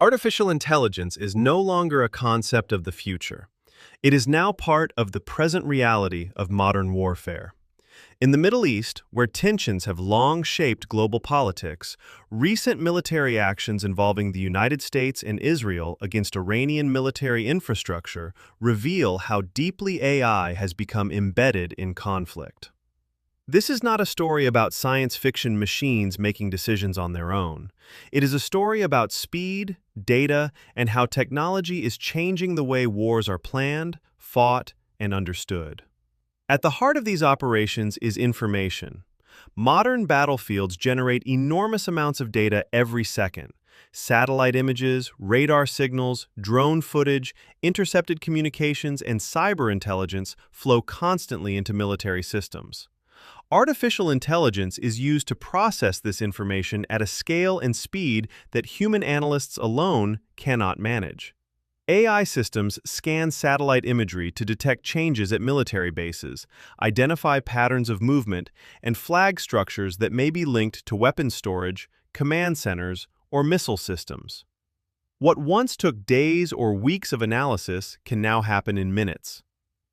Artificial intelligence is no longer a concept of the future. It is now part of the present reality of modern warfare. In the Middle East, where tensions have long shaped global politics, recent military actions involving the United States and Israel against Iranian military infrastructure reveal how deeply AI has become embedded in conflict. This is not a story about science fiction machines making decisions on their own. It is a story about speed, data, and how technology is changing the way wars are planned, fought, and understood. At the heart of these operations is information. Modern battlefields generate enormous amounts of data every second. Satellite images, radar signals, drone footage, intercepted communications, and cyber intelligence flow constantly into military systems. Artificial intelligence is used to process this information at a scale and speed that human analysts alone cannot manage. AI systems scan satellite imagery to detect changes at military bases, identify patterns of movement, and flag structures that may be linked to weapons storage, command centers, or missile systems. What once took days or weeks of analysis can now happen in minutes.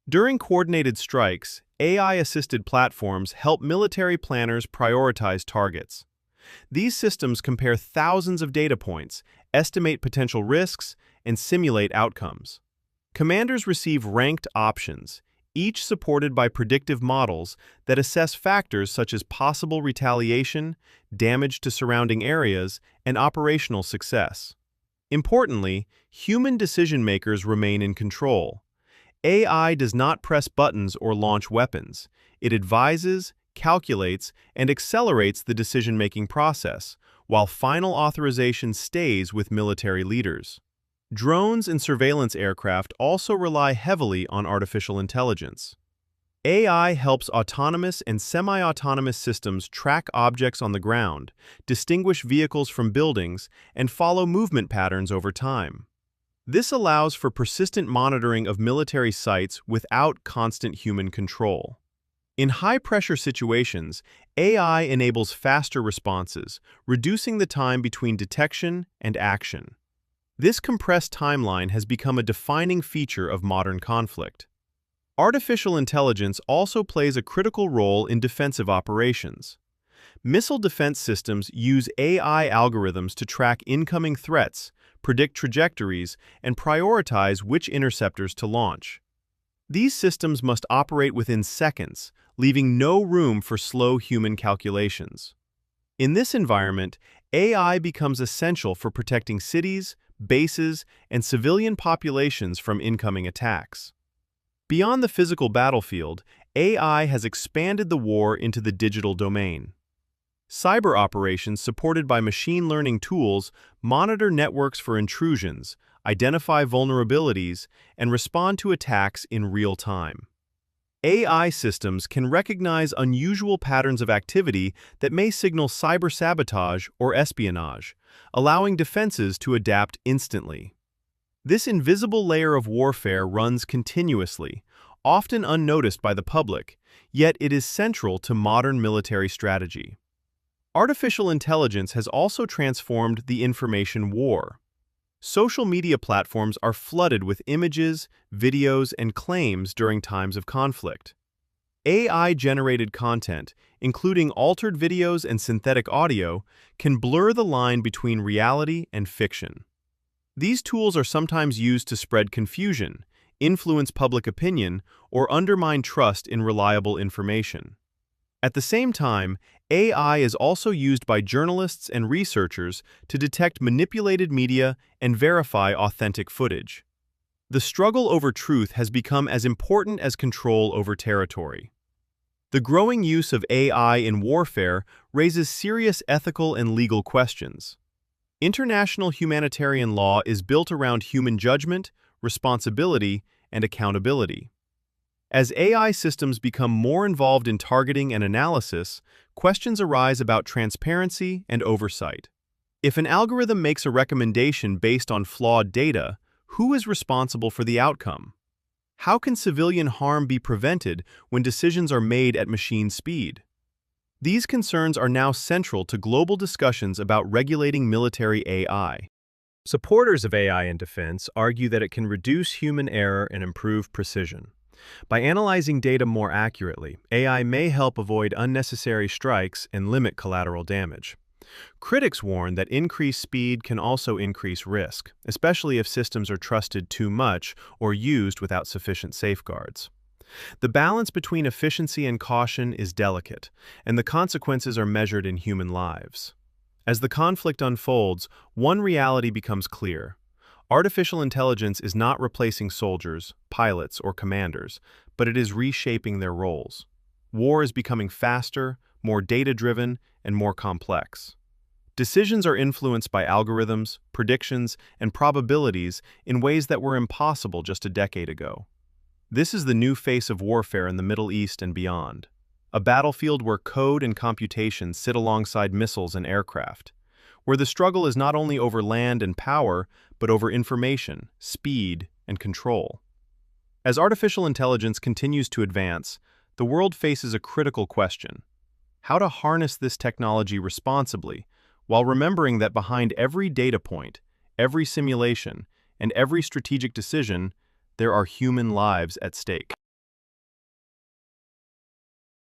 During coordinated strikes, AI-assisted platforms help military planners prioritize targets. These systems compare thousands of data points, estimate potential risks, and simulate outcomes. Commanders receive ranked options, each supported by predictive models that assess factors such as possible retaliation, damage to surrounding areas, and operational success. Importantly, human decision-makers remain in control. AI does not press buttons or launch weapons. It advises, calculates, and accelerates the decision-making process, while final authorization stays with military leaders. Drones and surveillance aircraft also rely heavily on artificial intelligence. AI helps autonomous and semi-autonomous systems track objects on the ground, distinguish vehicles from buildings, and follow movement patterns over time. This allows for persistent monitoring of military sites without constant human control. In high-pressure situations, AI enables faster responses, reducing the time between detection and action. This compressed timeline has become a defining feature of modern conflict. Artificial intelligence also plays a critical role in defensive operations. Missile defense systems use AI algorithms to track incoming threats, predict trajectories, and prioritize which interceptors to launch. These systems must operate within seconds, leaving no room for slow human calculations. In this environment, AI becomes essential for protecting cities, bases, and civilian populations from incoming attacks. Beyond the physical battlefield, AI has expanded the war into the digital domain. Cyber operations supported by machine learning tools monitor networks for intrusions, identify vulnerabilities, and respond to attacks in real time. AI systems can recognize unusual patterns of activity that may signal cyber sabotage or espionage, allowing defenses to adapt instantly. This invisible layer of warfare runs continuously, often unnoticed by the public, yet it is central to modern military strategy. Artificial intelligence has also transformed the information war. Social media platforms are flooded with images, videos, and claims during times of conflict. AI-generated content, including altered videos and synthetic audio, can blur the line between reality and fiction. These tools are sometimes used to spread confusion, influence public opinion, or undermine trust in reliable information. At the same time, AI is also used by journalists and researchers to detect manipulated media and verify authentic footage. The struggle over truth has become as important as control over territory. The growing use of AI in warfare raises serious ethical and legal questions. International humanitarian law is built around human judgment, responsibility, and accountability. As AI systems become more involved in targeting and analysis, questions arise about transparency and oversight. If an algorithm makes a recommendation based on flawed data, who is responsible for the outcome? How can civilian harm be prevented when decisions are made at machine speed? These concerns are now central to global discussions about regulating military AI. Supporters of AI in defense argue that it can reduce human error and improve precision. By analyzing data more accurately, AI may help avoid unnecessary strikes and limit collateral damage. Critics warn that increased speed can also increase risk, especially if systems are trusted too much or used without sufficient safeguards. The balance between efficiency and caution is delicate, and the consequences are measured in human lives. As the conflict unfolds, one reality becomes clear. Artificial intelligence is not replacing soldiers, pilots, or commanders, but it is reshaping their roles. War is becoming faster, more data-driven, and more complex. Decisions are influenced by algorithms, predictions, and probabilities in ways that were impossible just a decade ago. This is the new face of warfare in the Middle East and beyond. A battlefield where code and computation sit alongside missiles and aircraft, where the struggle is not only over land and power, but over information, speed, and control. As artificial intelligence continues to advance, the world faces a critical question: how to harness this technology responsibly, while remembering that behind every data point, every simulation, and every strategic decision, there are human lives at stake.